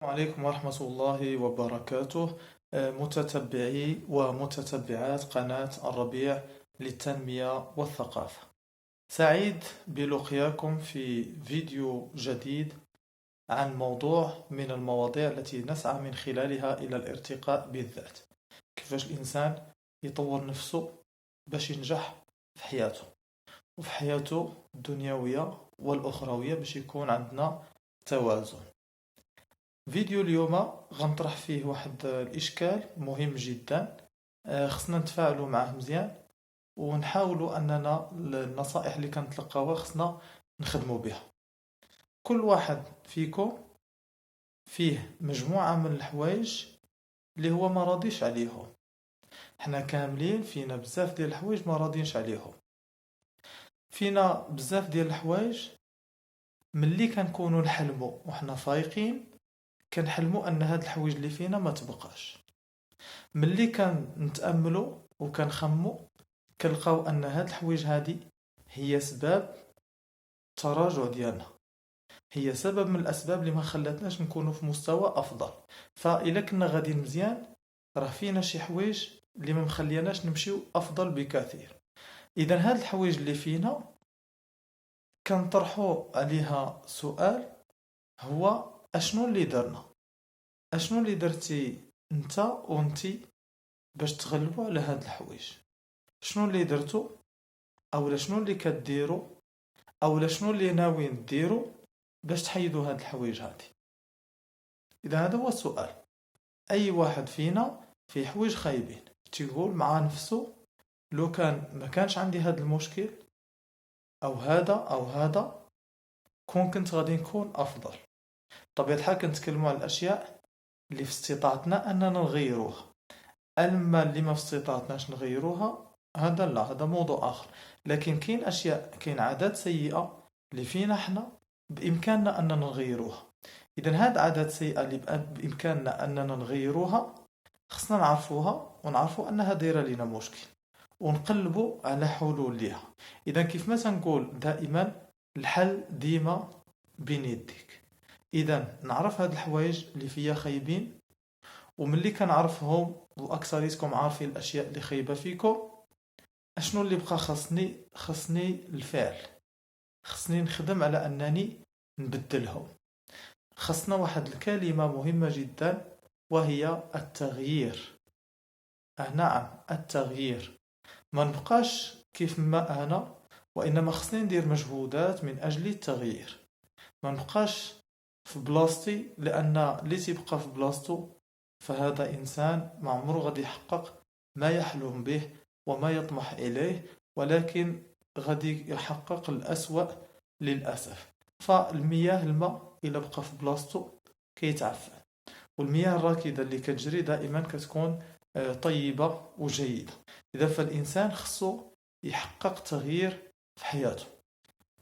السلام عليكم ورحمة الله وبركاته. متتبعي ومتتبعات قناة الربيع للتنمية والثقافة، سعيد بلقياكم في فيديو جديد عن موضوع من المواضيع التي نسعى من خلالها إلى الارتقاء بالذات. كيفاش الإنسان يطور نفسه باش ينجح في حياته وفي حياته الدنيوية والأخروية باش يكون عندنا توازن. فيديو اليوم غنطرح فيه واحد الإشكال مهم جدا. خصنا نتفاعلوا معه مزيان ونحاولوا أننا النصائح اللي كنتلقاوها خصنا نخدموا بها. كل واحد فيكم فيه مجموعة من الحوايج اللي هو ما راضيش عليهم. حنا كاملين فينا بزاف ديال الحوايج ما راضينش عليهم. فينا بزاف ديال الحوايج ملي كنكونوا نحلموا وحنا فايقين كنحلموا ان هاد الحوايج اللي فينا ما تبقاش. ملي كنتاملوا وكنخموا كنلقاو ان هاد الحوايج هادي هي سبب التراجع ديالنا، هي سبب من الاسباب اللي ما خلاتناش نكونوا في مستوى افضل. فاذا كنا غاديين مزيان راه فينا شي حوايج اللي ما مخليناش نمشيو افضل بكثير. اذا هاد الحوايج اللي فينا كنطرحوا عليها سؤال، هو اشنو اللي درنا، اشنو اللي درتي انت وانتي باش تغلبوا على هاد الحوايج؟ شنو اللي درتو او شنو اللي كديروا او شنو اللي ناويين ديروا باش تحيدوا هاد الحوايج هادي؟ اذا هذا هو السؤال. اي واحد فينا في حوايج خايبين تيقول مع نفسه لو كان ما كانش عندي هاد المشكل او هذا او هذا كنت غادي نكون افضل. طبيعة الحال كنتكلموا على الاشياء اللي في استطاعتنا اننا نغيروها. اما اللي ما في استطاعتناش نغيروها هذا لا، هذا موضوع اخر. لكن كاين اشياء، كاين عادات سيئة اللي فينا احنا بامكاننا اننا نغيروها. اذا هاد عادات سيئة اللي بامكاننا اننا نغيروها خصنا نعرفوها ونعرفوا انها دايره لينا مشكل ونقلبوا على حلول ليها. اذا كيف ما تنقول دائما الحل ديما بين يديك. اذا نعرف هاد الحوايج اللي فيا خايبين، وملي كنعرفهم واكثريتكم عارفين الاشياء اللي خايبه فيكم، اشنو اللي بقى خصني الفعل، خصني نخدم على انني نبدلهم. خصنا واحد الكلمه مهمه جدا وهي التغيير. نعم، التغيير. ما نبقاش كيف ما انا، وانما خصني ندير مجهودات من اجل التغيير. ما نبقاش في بلاصتي، لان اللي تيبقى في بلاصتو فهذا انسان ما عمره غادي يحقق ما يحلم به وما يطمح اليه، ولكن غادي يحقق الاسوأ للاسف. فالمياه، الماء الا بقى في بلاصتو كيتعفن، والمياه الراكدة اللي كتجري دائما كتكون طيبة وجيدة. إذا فالإنسان خصو يحقق تغيير في حياته.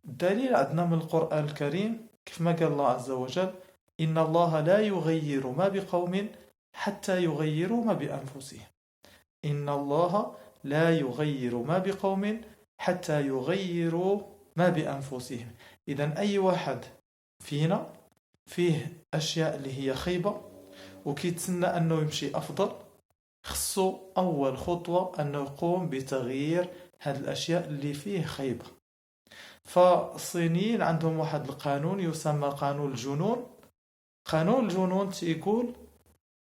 الدليل عندنا من القرآن الكريم كيف ما قال الله عز وجل: إن الله لا يغير ما بقوم حتى يغيروا ما بأنفسهم. إن الله لا يغير ما بقوم حتى يغيروا ما بأنفسهم. إذا أي واحد فينا فيه أشياء اللي هي خيبة وكيتسنى أنه يمشي أفضل، خصو أول خطوة أنه يقوم بتغيير هاد الأشياء اللي فيه خيبة. فالصينيين عندهم واحد القانون يسمى قانون الجنون. قانون الجنون تيقول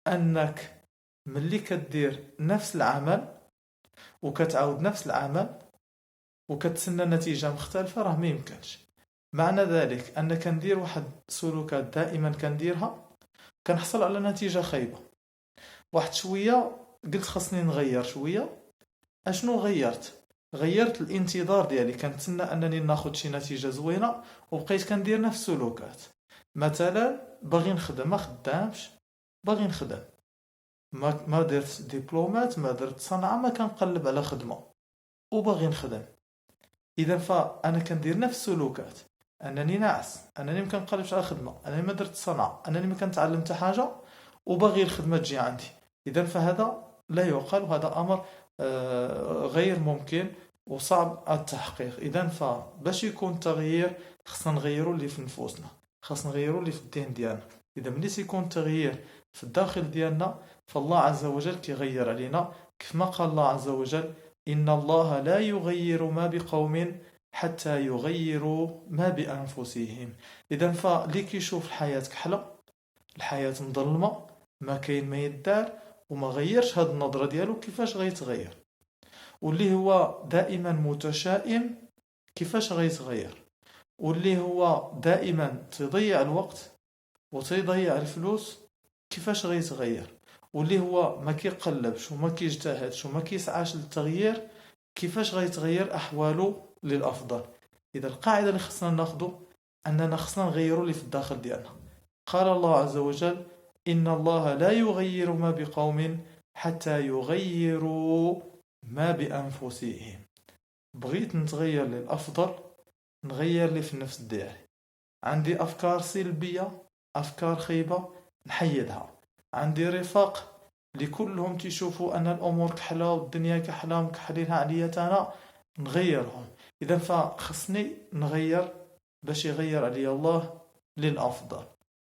أنك ملي كدير نفس العمل وكتعاود نفس العمل وكتسنى نتيجة مختلفة راه ما يمكنش. معنى ذلك أن كندير واحد سلوكات دائما كنديرها كنحصل على نتيجة خايبة. واحد شوية قلت خصني نغير شوية، اشنو غيرت الانتظار ديالي، كنتسنى انني ناخد شي نتيجة زوينة وبقيت كندير نفس السلوكات. مثلا باغي نخدم ما خدامش، باغي نخدم ما درت دبلومات، ما درت صنعة، ما كنقلب على خدمة وباغي نخدم. اذا فانا كندير نفس السلوكات، انني ناعس، انني ما كنقلبش على خدمة، انني ما درت صنعة، انني ما كنتعلم حتى حاجة وباغي الخدمة تجي عندي. اذا فهذا لا يعقل، وهذا امر غير ممكن وصعب التحقيق. اذا فباش يكون تغيير خصنا نغيروا اللي في نفوسنا، خصنا نغيروا اللي في الذهن ديالنا. إذا ملي يكون التغيير في الداخل ديالنا فالله عز وجل كيغير علينا، كما قال الله عز وجل إن الله لا يغير ما بقوم حتى يغيروا ما بأنفسهم. إذا فاللي كيشوف الحياة كحلة، الحياة مظلمة، ما كاين ما يدار وما غيرش هاد النظرة ديالو، كيفاش غيتغير؟ واللي هو دائما متشائم كيفاش غيتغير؟ واللي هو دائما تضيع الوقت وتضيع الفلوس كيفاش غيتغير؟ واللي هو ما كيقلبش وما كيجتهدش وما كيسعاش للتغيير كيفاش غيتغير احواله للافضل؟ اذا القاعده اللي خصنا ناخذ اننا خصنا نغيروا اللي في الداخل ديالنا. قال الله عز وجل ان الله لا يغير ما بقوم حتى يغيروا ما بانفسهم. بغيت نتغير للافضل، نغير لي في النفس ديالي. عندي افكار سلبيه، افكار خيبه، نحيدها. عندي رفاق اللي كلهم تيشوفوا ان الامور كحله والدنيا كحله ومكحلينها عليا انا، نغيرهم. اذا فخصني نغير باش يغير عليا الله للافضل.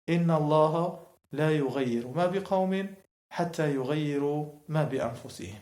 ان الله لا يغير ما بقوم حتى يغيروا ما بانفسهم.